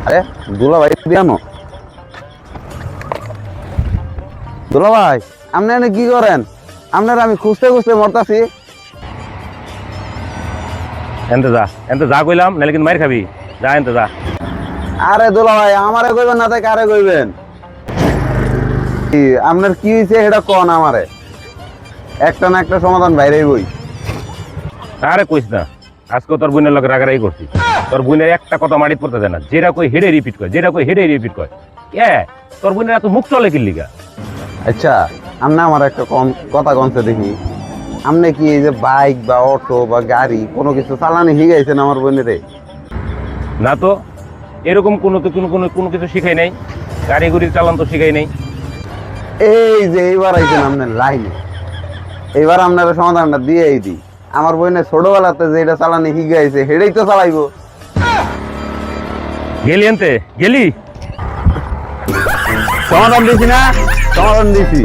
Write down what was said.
আরে দুলা ভাই দিয়ানো দুলা ভাই আপনি এনে কি করেন? আপনার আমি খুঁজতে খুঁজতে মরতাছি। এনতে যা কইলাম নাহলে কিন্তু মাইর খাবি। যা এনতে যা। আরে দুলা ভাই আমারে কইবেন না তাই কারে কইবেন? কি আপনার কি হয়েছে এটা কন আমারে, একটা না একটা সমাধান বাইরেই বই। আরে কইস না, আজকে তোর বোনের লোক রাগারাগি করছি। তোর বোনের একটা কথা মাটিতে পড়তে দেয় না, যেটা কই হেডে রিপিট করে, যেটা কই হেডে রিপিট করে। তোর বোনের এত মুখ চলে কি লিগা? আচ্ছা আপনি আমার একটা কথা কনছে দেখি, আপনি কি এই যে বাইক বা অটো বা গাড়ি কোনো কিছু চালানি শিখাইছেন আমার বোনেরে? না তো, এরকম কোনো কিছু শিখাই নাই। গাড়ি গুড়ি চালান তো শিখাই নাই। এই যে এইবার আইছেন আপনার লাইনে, এইবার আপনার সমাধানটা দিয়েই দিই। আমার বোনের ছোটবেলাতে যেটা চালানি শিখাইছে সেটাই তো চালাইবো। গেলি এনতে গেলি। সমাধান দিছি না? সমাধান দিছি।